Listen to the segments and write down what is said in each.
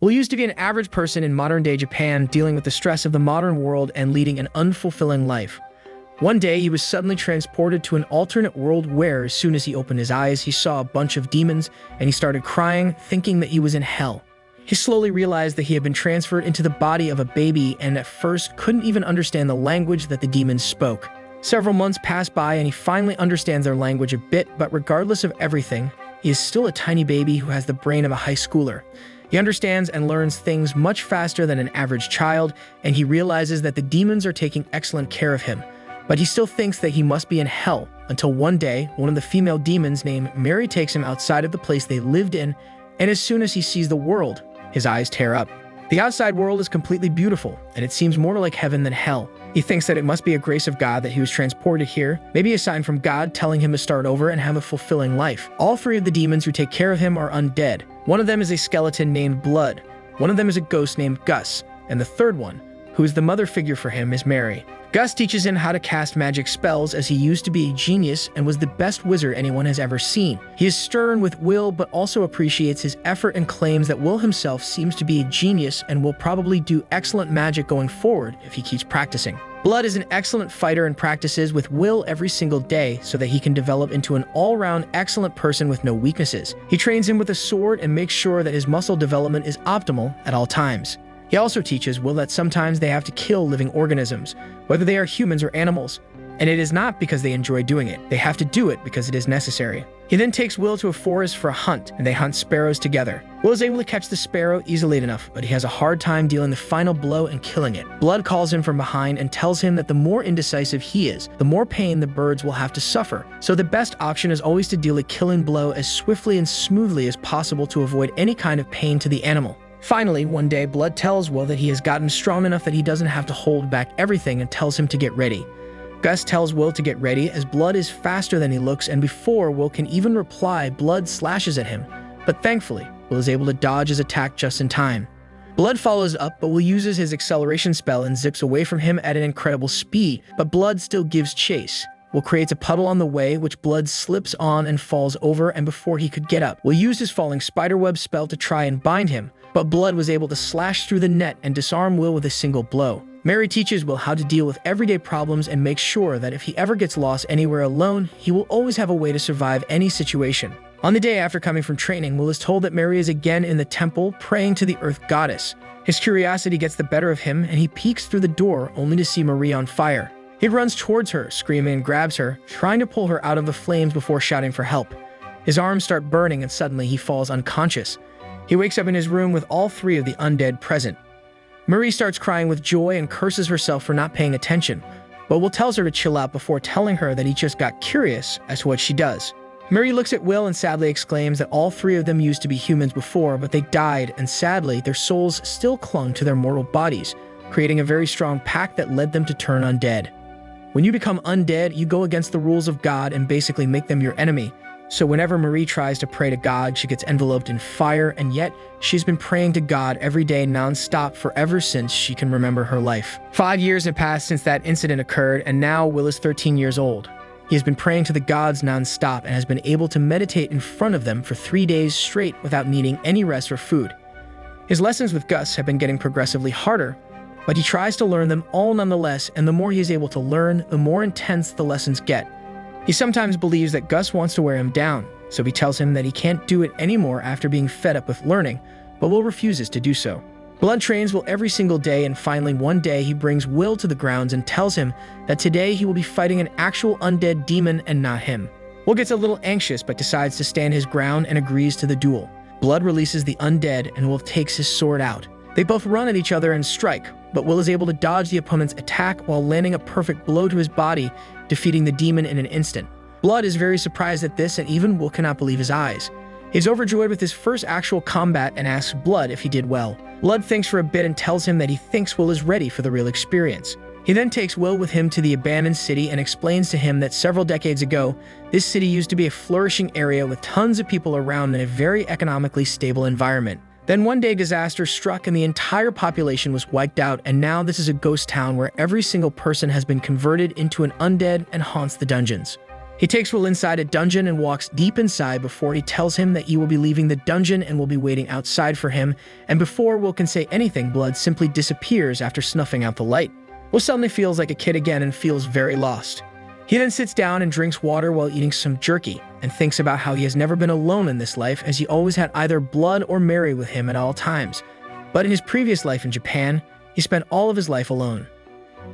Will used to be an average person in modern-day Japan dealing with the stress of the modern world and leading an unfulfilling life. One day, he was suddenly transported to an alternate world where, as soon as he opened his eyes, he saw a bunch of demons, and he started crying, thinking that he was in hell. He slowly realized that he had been transferred into the body of a baby and at first couldn't even understand the language that the demons spoke. Several months pass by and he finally understands their language a bit, but regardless of everything, he is still a tiny baby who has the brain of a high schooler. He understands and learns things much faster than an average child, and he realizes that the demons are taking excellent care of him. But he still thinks that he must be in hell, until one day, one of the female demons named Mary takes him outside of the place they lived in, and as soon as he sees the world, his eyes tear up. The outside world is completely beautiful, and it seems more like heaven than hell. He thinks that it must be a grace of God that he was transported here, maybe a sign from God telling him to start over and have a fulfilling life. All three of the demons who take care of him are undead. One of them is a skeleton named Blood, one of them is a ghost named Gus, and the third one, who is the mother figure for him, is Mary. Gus teaches him how to cast magic spells as he used to be a genius and was the best wizard anyone has ever seen. He is stern with Will but also appreciates his effort and claims that Will himself seems to be a genius and will probably do excellent magic going forward if he keeps practicing. Blood is an excellent fighter and practices with Will every single day so that he can develop into an all-round excellent person with no weaknesses. He trains him with a sword and makes sure that his muscle development is optimal at all times. He also teaches Will that sometimes they have to kill living organisms, whether they are humans or animals, and it is not because they enjoy doing it. They have to do it because it is necessary. He then takes Will to a forest for a hunt, and they hunt sparrows together. Will is able to catch the sparrow easily enough, but he has a hard time dealing the final blow and killing it. Blood calls him from behind and tells him that the more indecisive he is, the more pain the birds will have to suffer. So the best option is always to deal a killing blow as swiftly and smoothly as possible to avoid any kind of pain to the animal. Finally, one day, Blood tells Will that he has gotten strong enough that he doesn't have to hold back everything and tells him to get ready. Gus tells Will to get ready as Blood is faster than he looks, and before Will can even reply, Blood slashes at him. But thankfully, Will is able to dodge his attack just in time. Blood follows up, but Will uses his acceleration spell and zips away from him at an incredible speed, but Blood still gives chase. Will creates a puddle on the way, which Blood slips on and falls over, and before he could get up, Will used his falling spiderweb spell to try and bind him, but Blood was able to slash through the net and disarm Will with a single blow. Mary teaches Will how to deal with everyday problems and makes sure that if he ever gets lost anywhere alone, he will always have a way to survive any situation. On the day after coming from training, Will is told that Mary is again in the temple praying to the Earth Goddess. His curiosity gets the better of him, and he peeks through the door only to see Marie on fire. He runs towards her, screaming and grabs her, trying to pull her out of the flames before shouting for help. His arms start burning and suddenly he falls unconscious. He wakes up in his room with all three of the undead present. Marie starts crying with joy and curses herself for not paying attention, but Will tells her to chill out before telling her that he just got curious as to what she does. Marie looks at Will and sadly exclaims that all three of them used to be humans before, but they died, and sadly, their souls still clung to their mortal bodies, creating a very strong pact that led them to turn undead. When you become undead, you go against the rules of God and basically make them your enemy. So whenever Marie tries to pray to God, she gets enveloped in fire, and yet she's been praying to God every day non-stop forever since she can remember her life. 5 years have passed since that incident occurred, and now Will is 13 years old. He has been praying to the gods non-stop and has been able to meditate in front of them for 3 days straight without needing any rest or food. His lessons with Gus have been getting progressively harder, but he tries to learn them all nonetheless, and the more he is able to learn, the more intense the lessons get. He sometimes believes that Gus wants to wear him down, so he tells him that he can't do it anymore after being fed up with learning, but Will refuses to do so. Blood trains Will every single day, and finally one day he brings Will to the grounds and tells him that today he will be fighting an actual undead demon and not him. Will gets a little anxious but decides to stand his ground and agrees to the duel. Blood releases the undead and Will takes his sword out. They both run at each other and strike, but Will is able to dodge the opponent's attack while landing a perfect blow to his body, defeating the demon in an instant. Blood is very surprised at this, and even Will cannot believe his eyes. He's overjoyed with his first actual combat and asks Blood if he did well. Blood thinks for a bit and tells him that he thinks Will is ready for the real experience. He then takes Will with him to the abandoned city and explains to him that several decades ago, this city used to be a flourishing area with tons of people around in a very economically stable environment. Then one day disaster struck and the entire population was wiped out, and now this is a ghost town where every single person has been converted into an undead and haunts the dungeons. He takes Will inside a dungeon and walks deep inside before he tells him that he will be leaving the dungeon and will be waiting outside for him, and before Will can say anything, Blood simply disappears after snuffing out the light. Will suddenly feels like a kid again and feels very lost. He then sits down and drinks water while eating some jerky, and thinks about how he has never been alone in this life, as he always had either Blood or Mary with him at all times. But in his previous life in Japan, he spent all of his life alone.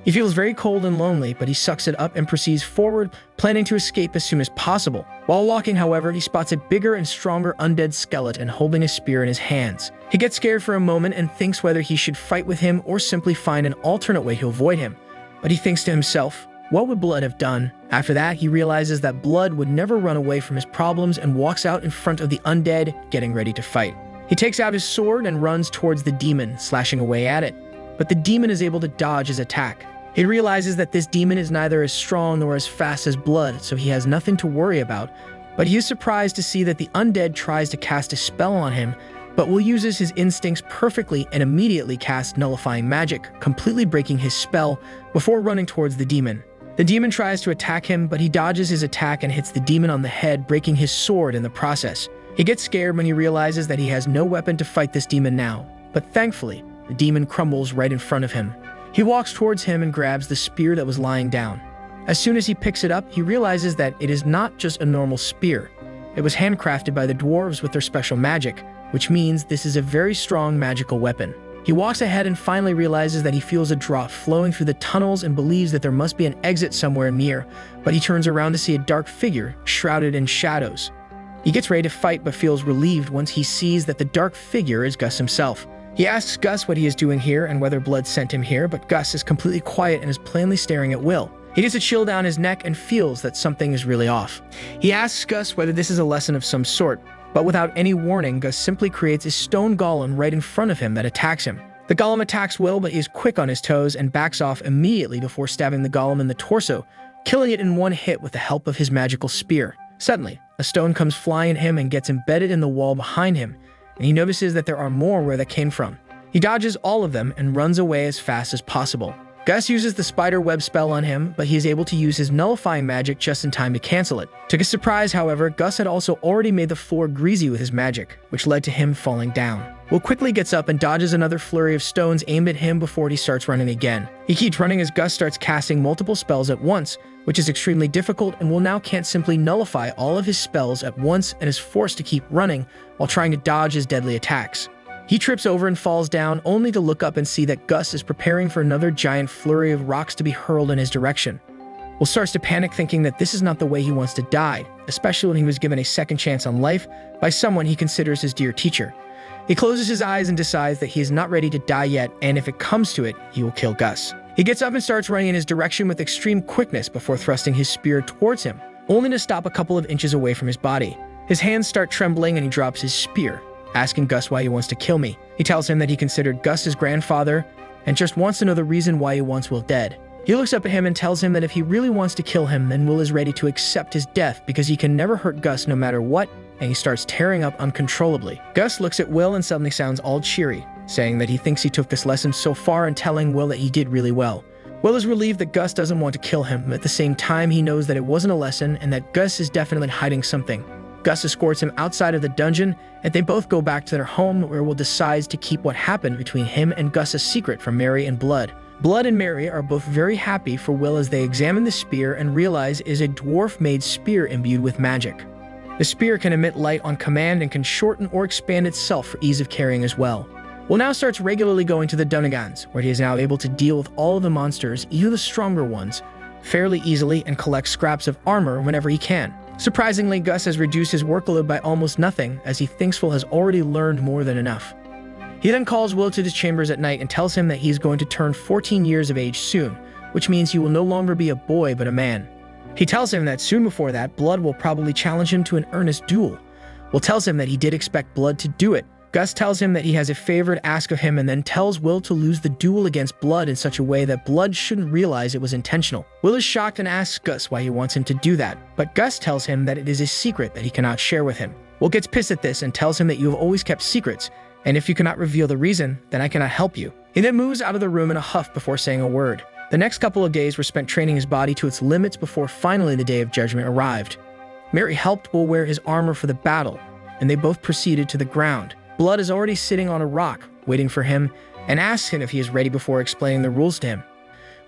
He feels very cold and lonely, but he sucks it up and proceeds forward, planning to escape as soon as possible. While walking, however, he spots a bigger and stronger undead skeleton holding a spear in his hands. He gets scared for a moment and thinks whether he should fight with him or simply find an alternate way to avoid him. But he thinks to himself, what would Blood have done? After that, he realizes that Blood would never run away from his problems and walks out in front of the undead, getting ready to fight. He takes out his sword and runs towards the demon, slashing away at it. But the demon is able to dodge his attack. He realizes that this demon is neither as strong nor as fast as Blood, so he has nothing to worry about. But he is surprised to see that the undead tries to cast a spell on him, but Will uses his instincts perfectly and immediately casts nullifying magic, completely breaking his spell before running towards the demon. The demon tries to attack him, but he dodges his attack and hits the demon on the head, breaking his sword in the process. He gets scared when he realizes that he has no weapon to fight this demon now, but thankfully, the demon crumbles right in front of him. He walks towards him and grabs the spear that was lying down. As soon as he picks it up, he realizes that it is not just a normal spear. It was handcrafted by the dwarves with their special magic, which means this is a very strong magical weapon. He walks ahead and finally realizes that he feels a draught flowing through the tunnels and believes that there must be an exit somewhere near, but he turns around to see a dark figure shrouded in shadows. He gets ready to fight but feels relieved once he sees that the dark figure is Gus himself. He asks Gus what he is doing here and whether Blood sent him here, but Gus is completely quiet and is plainly staring at Will. He gets a chill down his neck and feels that something is really off. He asks Gus whether this is a lesson of some sort, but without any warning, Gus simply creates a stone golem right in front of him that attacks him. The golem attacks Will, but he is quick on his toes and backs off immediately before stabbing the golem in the torso, killing it in one hit with the help of his magical spear. Suddenly, a stone comes flying at him and gets embedded in the wall behind him, and he notices that there are more where that came from. He dodges all of them and runs away as fast as possible. Gus uses the spider web spell on him, but he is able to use his nullifying magic just in time to cancel it. To his surprise, however, Gus had also already made the floor greasy with his magic, which led to him falling down. Will quickly gets up and dodges another flurry of stones aimed at him before he starts running again. He keeps running as Gus starts casting multiple spells at once, which is extremely difficult, and Will now can't simply nullify all of his spells at once and is forced to keep running while trying to dodge his deadly attacks. He trips over and falls down, only to look up and see that Gus is preparing for another giant flurry of rocks to be hurled in his direction. Will starts to panic, thinking that this is not the way he wants to die, especially when he was given a second chance on life by someone he considers his dear teacher. He closes his eyes and decides that he is not ready to die yet, and if it comes to it, he will kill Gus. He gets up and starts running in his direction with extreme quickness before thrusting his spear towards him, only to stop a couple of inches away from his body. His hands start trembling and he drops his spear, asking Gus why he wants to kill me. He tells him that he considered Gus his grandfather and just wants to know the reason why he wants Will dead. He looks up at him and tells him that if he really wants to kill him, then Will is ready to accept his death because he can never hurt Gus no matter what, and he starts tearing up uncontrollably. Gus looks at Will and suddenly sounds all cheery, saying that he thinks he took this lesson so far and telling Will that he did really well. Will is relieved that Gus doesn't want to kill him, but at the same time he knows that it wasn't a lesson and that Gus is definitely hiding something. Gus escorts him outside of the dungeon, and they both go back to their home, where Will decides to keep what happened between him and Gus a secret from Mary and Blood. Blood and Mary are both very happy for Will as they examine the spear and realize it is a dwarf-made spear imbued with magic. The spear can emit light on command and can shorten or expand itself for ease of carrying as well. Will now starts regularly going to the Dunagans, where he is now able to deal with all of the monsters, even the stronger ones, fairly easily and collect scraps of armor whenever he can. Surprisingly, Gus has reduced his workload by almost nothing, as he thinks Will has already learned more than enough. He then calls Will to his chambers at night and tells him that he is going to turn 14 years of age soon, which means he will no longer be a boy but a man. He tells him that soon before that, Blood will probably challenge him to an earnest duel. Will tells him that he did expect Blood to do it. Gus tells him that he has a favor to ask of him and then tells Will to lose the duel against Blood in such a way that Blood shouldn't realize it was intentional. Will is shocked and asks Gus why he wants him to do that, but Gus tells him that it is a secret that he cannot share with him. Will gets pissed at this and tells him that you have always kept secrets, and if you cannot reveal the reason, then I cannot help you. He then moves out of the room in a huff before saying a word. The next couple of days were spent training his body to its limits before finally the day of judgment arrived. Mary helped Will wear his armor for the battle, and they both proceeded to the ground. Blood is already sitting on a rock, waiting for him, and asks him if he is ready before explaining the rules to him.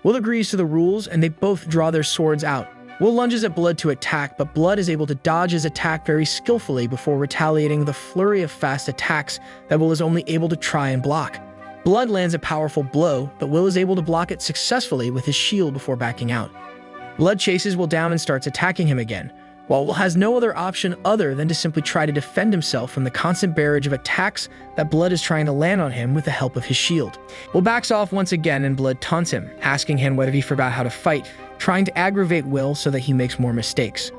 Will agrees to the rules, and they both draw their swords out. Will lunges at Blood to attack, but Blood is able to dodge his attack very skillfully before retaliating with a flurry of fast attacks that Will is only able to try and block. Blood lands a powerful blow, but Will is able to block it successfully with his shield before backing out. Blood chases Will down and starts attacking him again, while Will has no other option other than to simply try to defend himself from the constant barrage of attacks that Blood is trying to land on him with the help of his shield. Will backs off once again and Blood taunts him, asking him whether he forgot how to fight, trying to aggravate Will so that he makes more mistakes.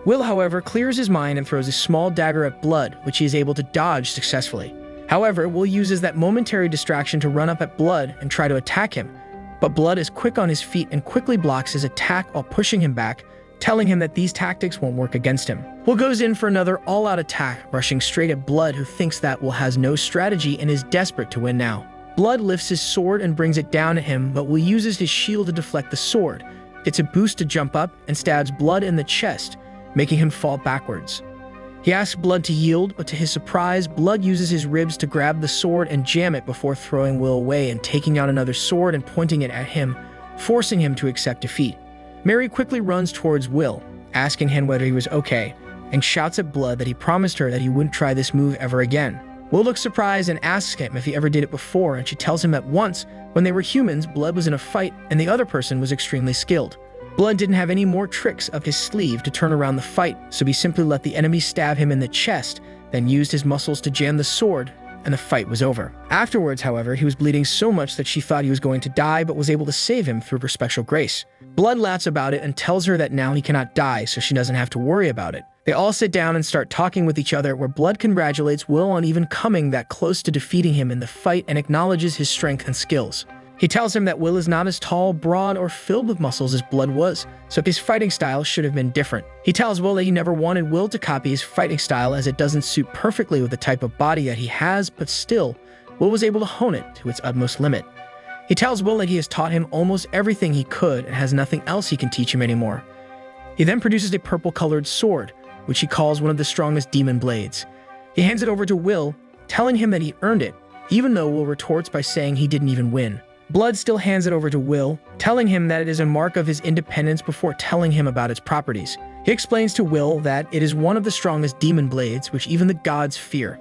Will, however, clears his mind and throws a small dagger at Blood, which he is able to dodge successfully. However, Will uses that momentary distraction to run up at Blood and try to attack him, but Blood is quick on his feet and quickly blocks his attack while pushing him back, telling him that these tactics won't work against him. Will goes in for another all-out attack, rushing straight at Blood, who thinks that Will has no strategy and is desperate to win now. Blood lifts his sword and brings it down at him, but Will uses his shield to deflect the sword. It's a boost to jump up and stabs Blood in the chest, making him fall backwards. He asks Blood to yield, but to his surprise, Blood uses his ribs to grab the sword and jam it before throwing Will away and taking out another sword and pointing it at him, forcing him to accept defeat. Mary quickly runs towards Will, asking him whether he was okay, and shouts at Blood that he promised her that he wouldn't try this move ever again. Will looks surprised and asks him if he ever did it before, and she tells him that once, when they were humans, Blood was in a fight and the other person was extremely skilled. Blood didn't have any more tricks up his sleeve to turn around the fight, so he simply let the enemy stab him in the chest, then used his muscles to jam the sword, and the fight was over. Afterwards, however, he was bleeding so much that she thought he was going to die, but was able to save him through her special grace. Blood laughs about it and tells her that now he cannot die, so she doesn't have to worry about it. They all sit down and start talking with each other, where Blood congratulates Will on even coming that close to defeating him in the fight and acknowledges his strength and skills. He tells him that Will is not as tall, broad, or filled with muscles as Blood was, so his fighting style should have been different. He tells Will that he never wanted Will to copy his fighting style as it doesn't suit perfectly with the type of body that he has, but still, Will was able to hone it to its utmost limit. He tells Will that he has taught him almost everything he could and has nothing else he can teach him anymore. He then produces a purple-colored sword, which he calls one of the strongest demon blades. He hands it over to Will, telling him that he earned it, even though Will retorts by saying he didn't even win. Blood still hands it over to Will, telling him that it is a mark of his independence before telling him about its properties. He explains to Will that it is one of the strongest demon blades, which even the gods fear.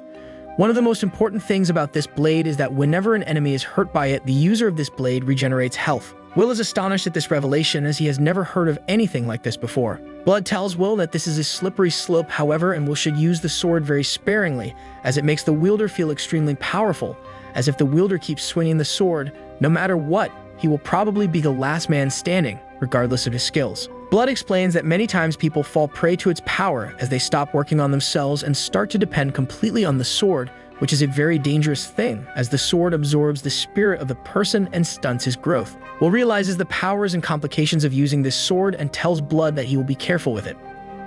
One of the most important things about this blade is that whenever an enemy is hurt by it, the user of this blade regenerates health. Will is astonished at this revelation, as he has never heard of anything like this before. Blood tells Will that this is a slippery slope, however, and Will should use the sword very sparingly, as it makes the wielder feel extremely powerful, as if the wielder keeps swinging the sword, no matter what, he will probably be the last man standing, regardless of his skills. Blood explains that many times people fall prey to its power as they stop working on themselves and start to depend completely on the sword, which is a very dangerous thing, as the sword absorbs the spirit of the person and stunts his growth. Will realizes the powers and complications of using this sword and tells Blood that he will be careful with it.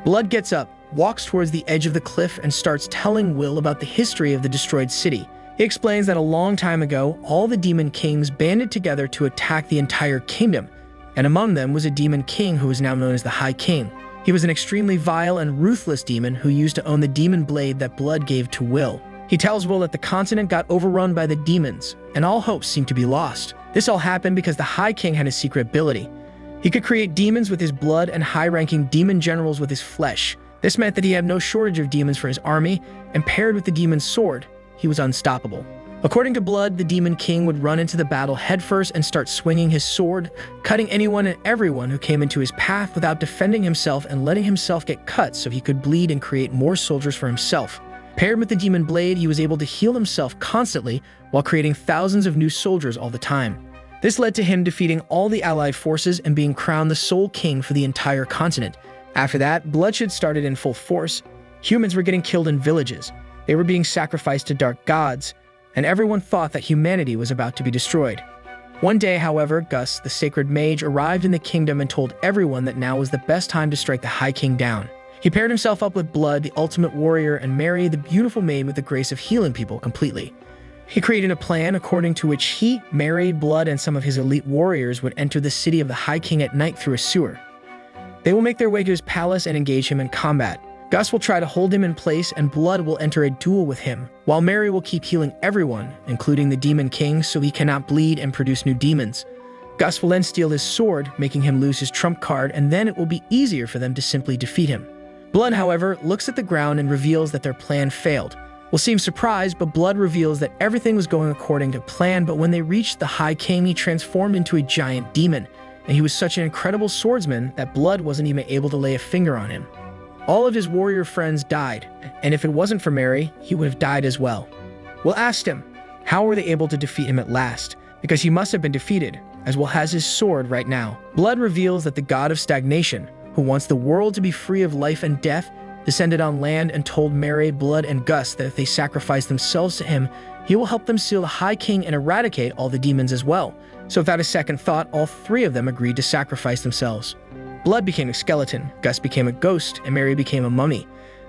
Blood gets up, walks towards the edge of the cliff, and starts telling Will about the history of the destroyed city. He explains that a long time ago, all the demon kings banded together to attack the entire kingdom, and among them was a demon king who is now known as the High King. He was an extremely vile and ruthless demon who used to own the demon blade that Blood gave to Will. He tells Will that the continent got overrun by the demons, and all hopes seemed to be lost. This all happened because the High King had a secret ability. He could create demons with his blood and high-ranking demon generals with his flesh. This meant that he had no shortage of demons for his army, and paired with the demon's sword, he was unstoppable. According to Blood, the Demon King would run into the battle headfirst and start swinging his sword, cutting anyone and everyone who came into his path without defending himself and letting himself get cut so he could bleed and create more soldiers for himself. Paired with the Demon Blade, he was able to heal himself constantly while creating thousands of new soldiers all the time. This led to him defeating all the allied forces and being crowned the sole king for the entire continent. After that, bloodshed started in full force. Humans were getting killed in villages. They were being sacrificed to dark gods, and everyone thought that humanity was about to be destroyed. One day, however, Gus, the sacred mage, arrived in the kingdom and told everyone that now was the best time to strike the High King down. He paired himself up with Blood, the ultimate warrior, and Mary, the beautiful maid with the grace of healing people completely. He created a plan according to which he, Mary, Blood, and some of his elite warriors would enter the city of the High King at night through a sewer. They will make their way to his palace and engage him in combat. Gus will try to hold him in place, and Blood will enter a duel with him, while Mary will keep healing everyone, including the Demon King, so he cannot bleed and produce new demons. Gus will then steal his sword, making him lose his trump card, and then it will be easier for them to simply defeat him. Blood, however, looks at the ground and reveals that their plan failed. Will seem surprised, but Blood reveals that everything was going according to plan, but when they reached the High King, he transformed into a giant demon, and he was such an incredible swordsman that Blood wasn't even able to lay a finger on him. All of his warrior friends died, and if it wasn't for Mary, he would have died as well. Will asked him, how were they able to defeat him at last? Because he must have been defeated, as Will has his sword right now. Blood reveals that the god of stagnation, who wants the world to be free of life and death, descended on land and told Mary, Blood, and Gus that if they sacrifice themselves to him, he will help them seal the High King and eradicate all the demons as well. So without a second thought, all three of them agreed to sacrifice themselves. Blood became a skeleton, Gus became a ghost, and Mary became a mummy.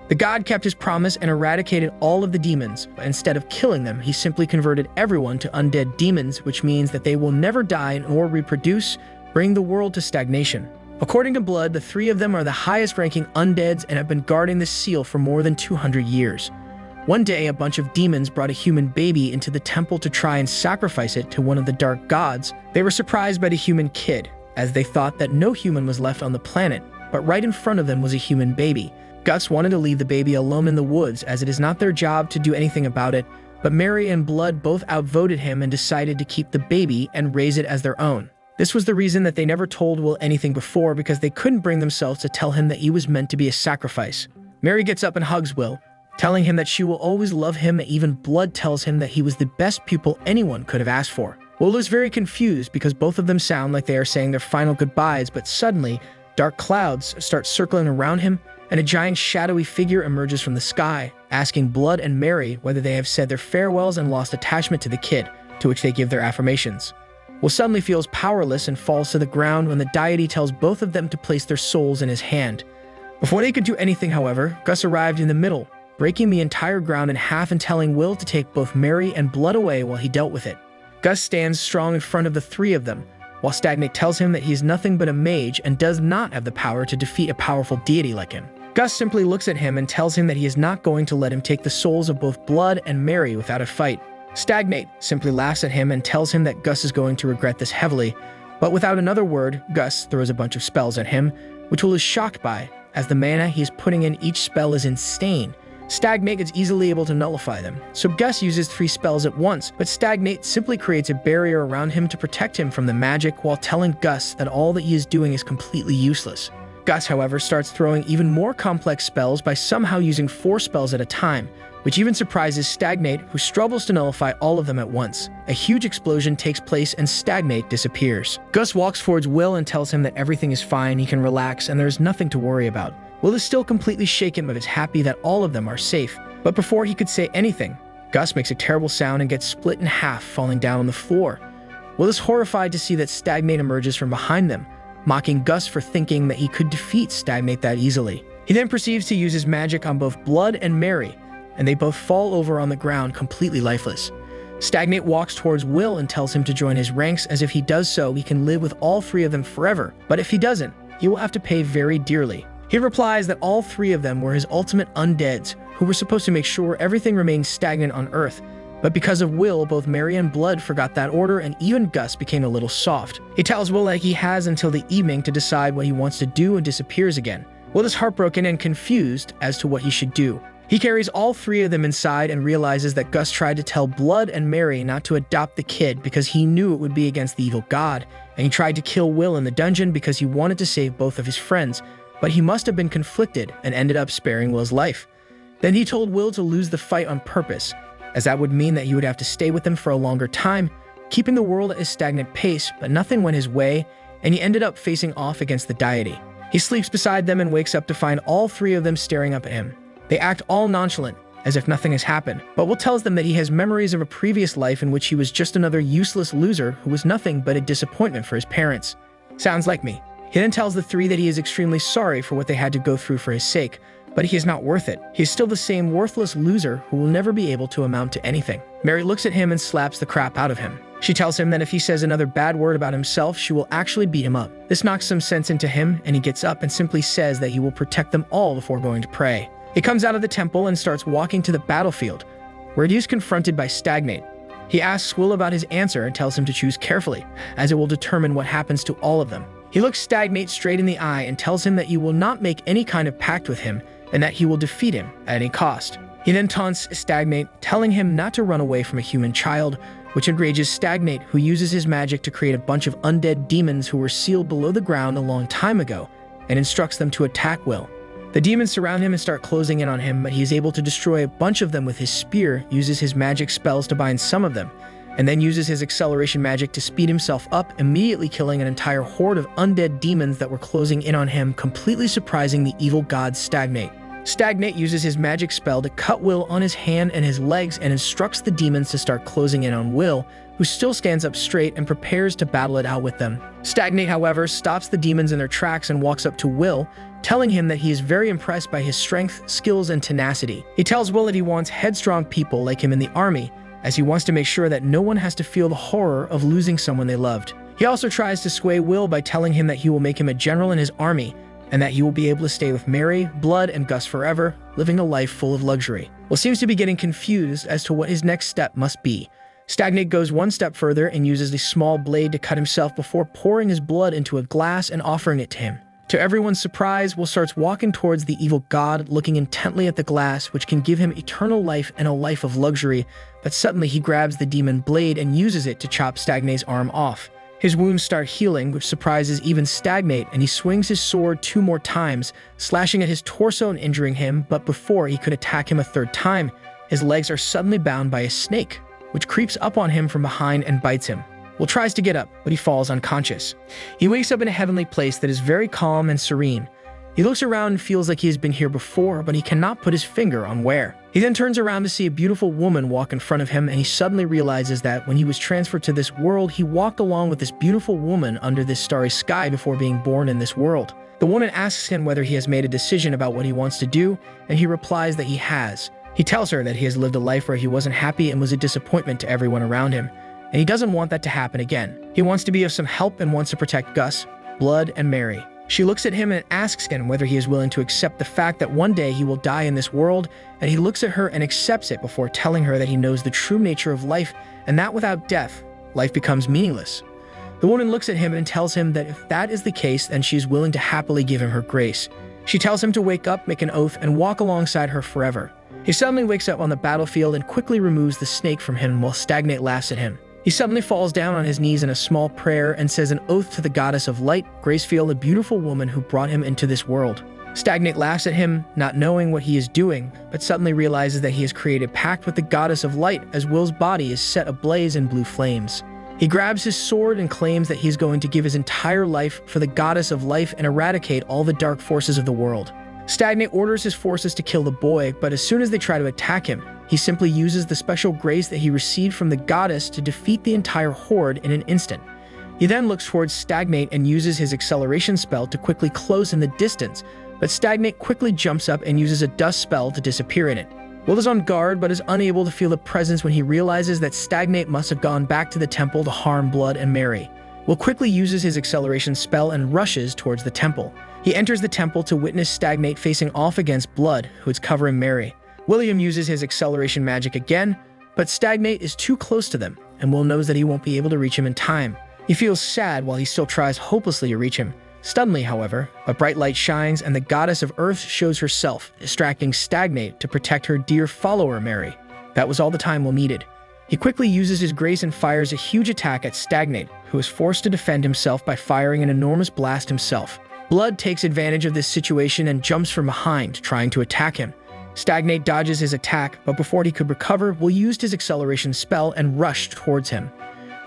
The god kept his promise and eradicated all of the demons, but instead of killing them, he simply converted everyone to undead demons, which means that they will never die nor reproduce, bringing the world to stagnation. According to Blood, the three of them are the highest-ranking undeads and have been guarding this seal for more than 200 years. One day, a bunch of demons brought a human baby into the temple to try and sacrifice it to one of the dark gods. They were surprised by the human kid, as they thought that no human was left on the planet, but right in front of them was a human baby. Gus wanted to leave the baby alone in the woods, as it is not their job to do anything about it, but Mary and Blood both outvoted him and decided to keep the baby and raise it as their own. This was the reason that they never told Will anything before, because they couldn't bring themselves to tell him that he was meant to be a sacrifice. Mary gets up and hugs Will, telling him that she will always love him, and even Blood tells him that he was the best pupil anyone could have asked for. Will is very confused because both of them sound like they are saying their final goodbyes, but suddenly, dark clouds start circling around him, and a giant shadowy figure emerges from the sky, asking Blood and Mary whether they have said their farewells and lost attachment to the kid, to which they give their affirmations. Will suddenly feels powerless and falls to the ground when the deity tells both of them to place their souls in his hand. Before they could do anything, however, Gus arrived in the middle, breaking the entire ground in half and telling Will to take both Mary and Blood away while he dealt with it. Gus stands strong in front of the three of them, while Stagnate tells him that he is nothing but a mage and does not have the power to defeat a powerful deity like him. Gus simply looks at him and tells him that he is not going to let him take the souls of both Blood and Mary without a fight. Stagnate simply laughs at him and tells him that Gus is going to regret this heavily, but without another word, Gus throws a bunch of spells at him, which Will is shocked by, as the mana he is putting in each spell is insane. Stagnate is easily able to nullify them, so Gus uses 3 spells at once, but Stagnate simply creates a barrier around him to protect him from the magic while telling Gus that all that he is doing is completely useless. Gus, however, starts throwing even more complex spells by somehow using 4 spells at a time, which even surprises Stagnate, who struggles to nullify all of them at once. A huge explosion takes place and Stagnate disappears. Gus walks towards Will and tells him that everything is fine, he can relax, and there is nothing to worry about. Will is still completely shaken but is happy that all of them are safe. But before he could say anything, Gus makes a terrible sound and gets split in half, falling down on the floor. Will is horrified to see that Stagnate emerges from behind them, mocking Gus for thinking that he could defeat Stagnate that easily. He then proceeds to use his magic on both Blood and Mary, and they both fall over on the ground completely lifeless. Stagnate walks towards Will and tells him to join his ranks, as if he does so, he can live with all 3 of them forever, but if he doesn't, he will have to pay very dearly. He replies that all 3 of them were his ultimate undeads, who were supposed to make sure everything remained stagnant on Earth, but because of Will, both Mary and Blood forgot that order, and even Gus became a little soft. He tells Will that he has until the evening to decide what he wants to do and disappears again. Will is heartbroken and confused as to what he should do. He carries all 3 of them inside and realizes that Gus tried to tell Blood and Mary not to adopt the kid because he knew it would be against the evil god, and he tried to kill Will in the dungeon because he wanted to save both of his friends, but he must have been conflicted and ended up sparing Will's life. Then he told Will to lose the fight on purpose, as that would mean that he would have to stay with them for a longer time, keeping the world at a stagnant pace, but nothing went his way, and he ended up facing off against the deity. He sleeps beside them and wakes up to find all 3 of them staring up at him. They act all nonchalant, as if nothing has happened, but Will tells them that he has memories of a previous life in which he was just another useless loser who was nothing but a disappointment for his parents. Sounds like me. He then tells the 3 that he is extremely sorry for what they had to go through for his sake, But he is not worth it. He is still the same worthless loser who will never be able to amount to anything. Mary looks at him and slaps the crap out of him. She tells him that if he says another bad word about himself, she will actually beat him up. This knocks some sense into him, and he gets up and simply says that he will protect them all before going to pray. He comes out of the temple and starts walking to the battlefield, where he is confronted by Stagnate. He asks Will about his answer and tells him to choose carefully, as it will determine what happens to all of them. He looks Stagnate straight in the eye and tells him that he will not make any kind of pact with him, and that he will defeat him at any cost. He then taunts Stagnate, telling him not to run away from a human child, which enrages Stagnate, who uses his magic to create a bunch of undead demons who were sealed below the ground a long time ago, and instructs them to attack Will. The demons surround him and start closing in on him, but he is able to destroy a bunch of them with his spear, uses his magic spells to bind some of them, and then uses his acceleration magic to speed himself up, immediately killing an entire horde of undead demons that were closing in on him, completely surprising the evil god Stagnate. Stagnate uses his magic spell to cut Will on his hand and his legs and instructs the demons to start closing in on Will, who still stands up straight and prepares to battle it out with them. Stagnate, however, stops the demons in their tracks and walks up to Will, telling him that he is very impressed by his strength, skills, and tenacity. He tells Will that he wants headstrong people like him in the army, as he wants to make sure that no one has to feel the horror of losing someone they loved. He also tries to sway Will by telling him that he will make him a general in his army, and that he will be able to stay with Mary, Blood, and Gus forever, living a life full of luxury. Will seems to be getting confused as to what his next step must be. Stagnate goes one step further and uses a small blade to cut himself before pouring his blood into a glass and offering it to him. To everyone's surprise, Will starts walking towards the evil god, looking intently at the glass, which can give him eternal life and a life of luxury, but suddenly he grabs the demon blade and uses it to chop Stagnate's arm off. His wounds start healing, which surprises even Stagnate, and he swings his sword 2 more times, slashing at his torso and injuring him, but before he could attack him a 3rd time, his legs are suddenly bound by a snake, which creeps up on him from behind and bites him. Will tries to get up, but he falls unconscious. He wakes up in a heavenly place that is very calm and serene. He looks around and feels like he has been here before, but he cannot put his finger on where. He then turns around to see a beautiful woman walk in front of him, and he suddenly realizes that when he was transferred to this world, he walked along with this beautiful woman under this starry sky before being born in this world. The woman asks him whether he has made a decision about what he wants to do, and he replies that he has. He tells her that he has lived a life where he wasn't happy and was a disappointment to everyone around him, and he doesn't want that to happen again. He wants to be of some help and wants to protect Gus, Blood, and Mary. She looks at him and asks him whether he is willing to accept the fact that one day he will die in this world, and he looks at her and accepts it before telling her that he knows the true nature of life and that without death, life becomes meaningless. The woman looks at him and tells him that if that is the case, then she is willing to happily give him her grace. She tells him to wake up, make an oath, and walk alongside her forever. He suddenly wakes up on the battlefield and quickly removes the snake from him while Stagnate laughs at him. He suddenly falls down on his knees in a small prayer and says an oath to the goddess of light, Gracefield, the beautiful woman who brought him into this world. Stagnate laughs at him, not knowing what he is doing, but suddenly realizes that he has created a pact with the goddess of light as Will's body is set ablaze in blue flames. He grabs his sword and claims that he is going to give his entire life for the goddess of life and eradicate all the dark forces of the world. Stagnate orders his forces to kill the boy, but as soon as they try to attack him, he simply uses the special grace that he received from the goddess to defeat the entire horde in an instant. He then looks towards Stagnate and uses his acceleration spell to quickly close in the distance, but Stagnate quickly jumps up and uses a dust spell to disappear in it. Will is on guard but is unable to feel the presence when he realizes that Stagnate must have gone back to the temple to harm Blood and Mary. Will quickly uses his acceleration spell and rushes towards the temple. He enters the temple to witness Stagnate facing off against Blood, who is covering Mary. William uses his acceleration magic again, but Stagnate is too close to them, and Will knows that he won't be able to reach him in time. He feels sad while he still tries hopelessly to reach him. Suddenly, however, a bright light shines and the goddess of earth shows herself, distracting Stagnate to protect her dear follower Mary. That was all the time Will needed. He quickly uses his grace and fires a huge attack at Stagnate, who is forced to defend himself by firing an enormous blast himself. Blood takes advantage of this situation and jumps from behind, trying to attack him. Stagnate dodges his attack, but before he could recover, Will used his acceleration spell and rushed towards him.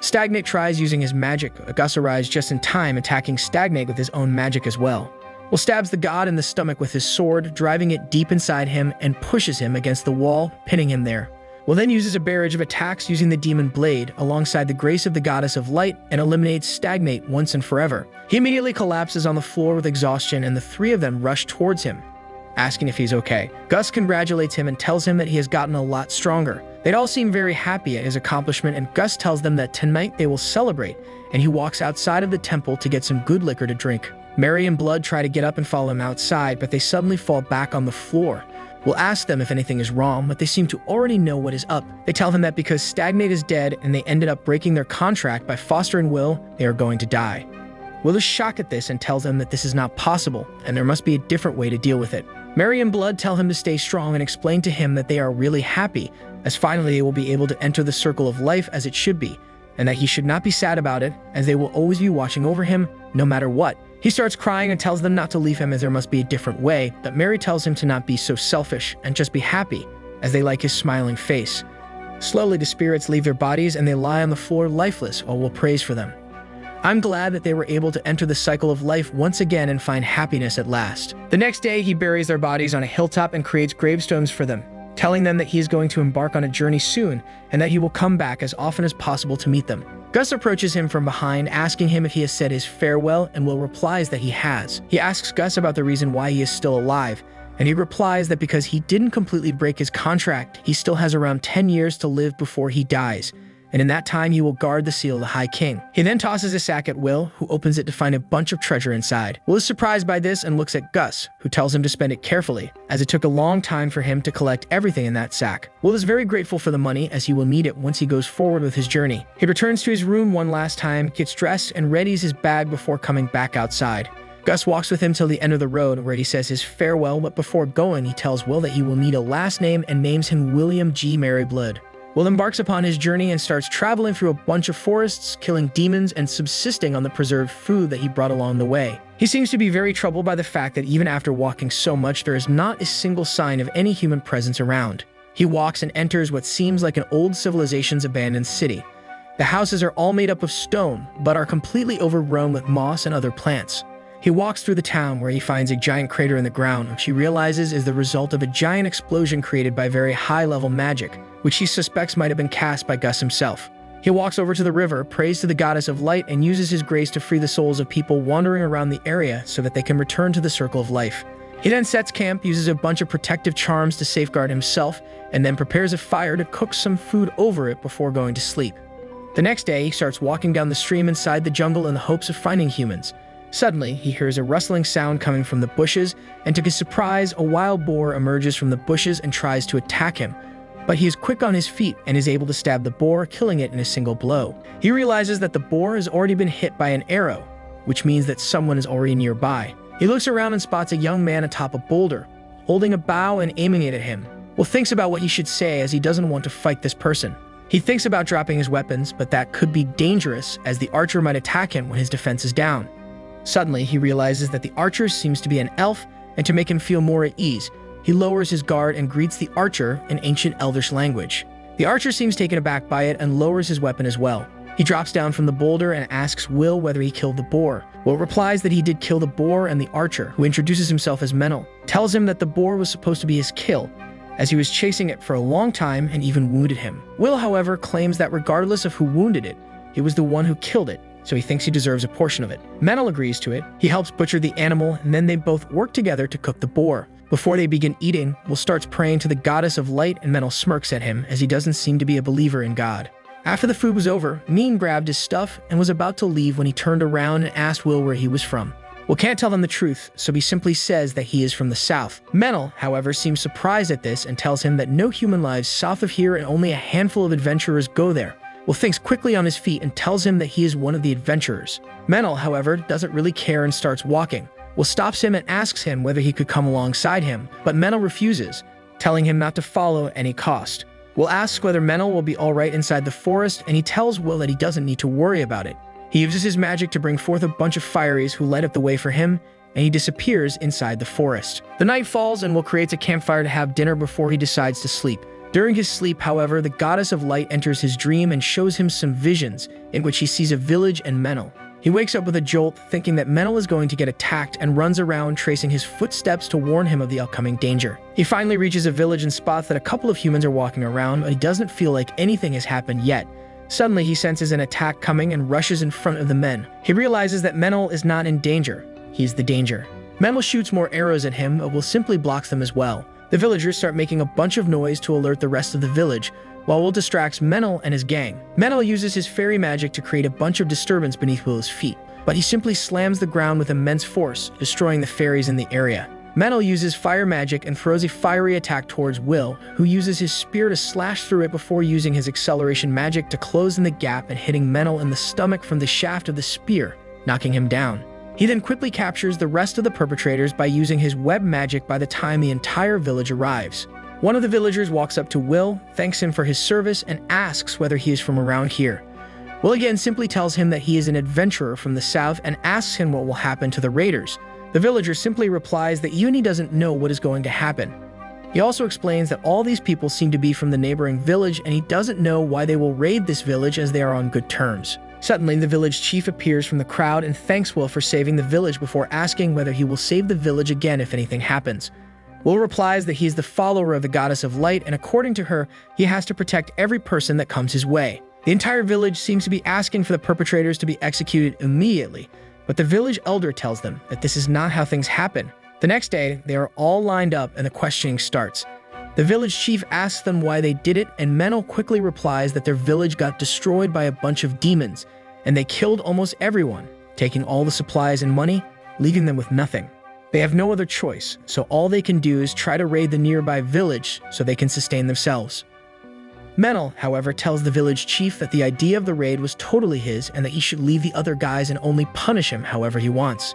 Stagnate tries using his magic, Gus arrives just in time, attacking Stagnate with his own magic as well. Will stabs the god in the stomach with his sword, driving it deep inside him and pushes him against the wall, pinning him there. Will then uses a barrage of attacks using the demon blade alongside the grace of the goddess of light and eliminates Stagnate once and forever. He immediately collapses on the floor with exhaustion and the 3 of them rush towards him. asking if he's okay. Gus congratulates him and tells him that he has gotten a lot stronger. They'd all seem very happy at his accomplishment, and Gus tells them that tonight they will celebrate, and he walks outside of the temple to get some good liquor to drink. Mary and Blood try to get up and follow him outside, but they suddenly fall back on the floor. We'll ask them if anything is wrong, but they seem to already know what is up. They tell him that because Stagnate is dead and they ended up breaking their contract by fostering Will, they are going to die. Will is shocked at this and tells them that this is not possible, and there must be a different way to deal with it. Mary and Blood tell him to stay strong and explain to him that they are really happy, as finally they will be able to enter the circle of life as it should be, and that he should not be sad about it, as they will always be watching over him, no matter what. He starts crying and tells them not to leave him as there must be a different way, but Mary tells him to not be so selfish and just be happy, as they like his smiling face. Slowly the spirits leave their bodies and they lie on the floor lifeless while Will prays for them. I'm glad that they were able to enter the cycle of life once again and find happiness at last. The next day, he buries their bodies on a hilltop and creates gravestones for them, telling them that he is going to embark on a journey soon and that he will come back as often as possible to meet them. Gus approaches him from behind, asking him if he has said his farewell, and Will replies that he has. He asks Gus about the reason why he is still alive, and he replies that because he didn't completely break his contract, he still has around 10 years to live before he dies, and in that time he will guard the seal of the High King. He then tosses a sack at Will, who opens it to find a bunch of treasure inside. Will is surprised by this and looks at Gus, who tells him to spend it carefully, as it took a long time for him to collect everything in that sack. Will is very grateful for the money, as he will need it once he goes forward with his journey. He returns to his room one last time, gets dressed, and readies his bag before coming back outside. Gus walks with him till the end of the road, where he says his farewell, but before going, he tells Will that he will need a last name and names him William G. Maryblood. Will embarks upon his journey and starts traveling through a bunch of forests, killing demons, and subsisting on the preserved food that he brought along the way. He seems to be very troubled by the fact that even after walking so much, there is not a single sign of any human presence around. He walks and enters what seems like an old civilization's abandoned city. The houses are all made up of stone, but are completely overgrown with moss and other plants. He walks through the town where he finds a giant crater in the ground, which he realizes is the result of a giant explosion created by very high-level magic, which he suspects might have been cast by Gus himself. He walks over to the river, prays to the goddess of light, and uses his grace to free the souls of people wandering around the area so that they can return to the circle of life. He then sets camp, uses a bunch of protective charms to safeguard himself, and then prepares a fire to cook some food over it before going to sleep. The next day, he starts walking down the stream inside the jungle in the hopes of finding humans. Suddenly, he hears a rustling sound coming from the bushes, and to his surprise, a wild boar emerges from the bushes and tries to attack him. But he is quick on his feet and is able to stab the boar, killing it in a single blow. He realizes that the boar has already been hit by an arrow, which means that someone is already nearby. He looks around and spots a young man atop a boulder, holding a bow and aiming it at him. Will thinks about what he should say as he doesn't want to fight this person. He thinks about dropping his weapons, but that could be dangerous as the archer might attack him when his defense is down. Suddenly, he realizes that the archer seems to be an elf, and to make him feel more at ease, he lowers his guard and greets the archer in ancient Elvish language. The archer seems taken aback by it and lowers his weapon as well. He drops down from the boulder and asks Will whether he killed the boar. Will replies that he did kill the boar, and the archer, who introduces himself as Menel, tells him that the boar was supposed to be his kill, as he was chasing it for a long time and even wounded him. Will, however, claims that regardless of who wounded it, he was the one who killed it, so he thinks he deserves a portion of it. Menel agrees to it. He helps butcher the animal, and then they both work together to cook the boar. Before they begin eating, Will starts praying to the goddess of light, and Menel smirks at him as he doesn't seem to be a believer in God. After the food was over, Mean grabbed his stuff and was about to leave when he turned around and asked Will where he was from. Will can't tell them the truth, so he simply says that he is from the south. Menel, however, seems surprised at this and tells him that no human lives south of here and only a handful of adventurers go there. Will thinks quickly on his feet and tells him that he is one of the adventurers. Menel, however, doesn't really care and starts walking. Will stops him and asks him whether he could come alongside him, but Menel refuses, telling him not to follow at any cost. Will asks whether Menel will be alright inside the forest, and he tells Will that he doesn't need to worry about it. He uses his magic to bring forth a bunch of fireys who light up the way for him, and he disappears inside the forest. The night falls, and Will creates a campfire to have dinner before he decides to sleep. During his sleep, however, the goddess of light enters his dream and shows him some visions in which he sees a village and Menel. He wakes up with a jolt, thinking that Menel is going to get attacked, and runs around tracing his footsteps to warn him of the upcoming danger. He finally reaches a village and spots that a couple of humans are walking around, but he doesn't feel like anything has happened yet. Suddenly, he senses an attack coming and rushes in front of the men. He realizes that Menel is not in danger. He's the danger. Menel shoots more arrows at him, but Will simply blocks them as well. The villagers start making a bunch of noise to alert the rest of the village, while Will distracts Menel and his gang. Menel uses his fairy magic to create a bunch of disturbance beneath Will's feet, but he simply slams the ground with immense force, destroying the fairies in the area. Menel uses fire magic and throws a fiery attack towards Will, who uses his spear to slash through it before using his acceleration magic to close in the gap and hitting Menel in the stomach from the shaft of the spear, knocking him down. He then quickly captures the rest of the perpetrators by using his web magic by the time the entire village arrives. One of the villagers walks up to Will, thanks him for his service, and asks whether he is from around here. Will again simply tells him that he is an adventurer from the south and asks him what will happen to the raiders. The villager simply replies that even he doesn't know what is going to happen. He also explains that all these people seem to be from the neighboring village and he doesn't know why they will raid this village as they are on good terms. Suddenly, the village chief appears from the crowd and thanks Will for saving the village before asking whether he will save the village again if anything happens. Will replies that he is the follower of the goddess of light and according to her, he has to protect every person that comes his way. The entire village seems to be asking for the perpetrators to be executed immediately, but the village elder tells them that this is not how things happen. The next day, they are all lined up and the questioning starts. The village chief asks them why they did it, and Menel quickly replies that their village got destroyed by a bunch of demons, and they killed almost everyone, taking all the supplies and money, leaving them with nothing. They have no other choice, so all they can do is try to raid the nearby village so they can sustain themselves. Menel, however, tells the village chief that the idea of the raid was totally his and that he should leave the other guys and only punish him however he wants.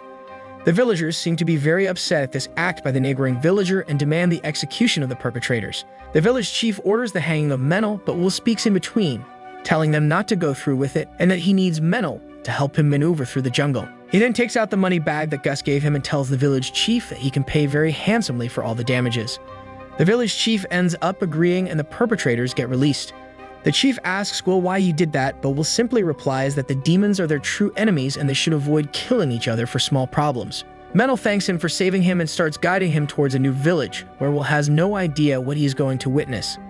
The villagers seem to be very upset at this act by the neighboring villager and demand the execution of the perpetrators. The village chief orders the hanging of Menel, but Will speaks in between, telling them not to go through with it and that he needs Menel to help him maneuver through the jungle. He then takes out the money bag that Gus gave him and tells the village chief that he can pay very handsomely for all the damages. The village chief ends up agreeing and the perpetrators get released. The chief asks Will why he did that, but Will simply replies that the demons are their true enemies and they should avoid killing each other for small problems. Menel thanks him for saving him and starts guiding him towards a new village, where Will has no idea what he is going to witness.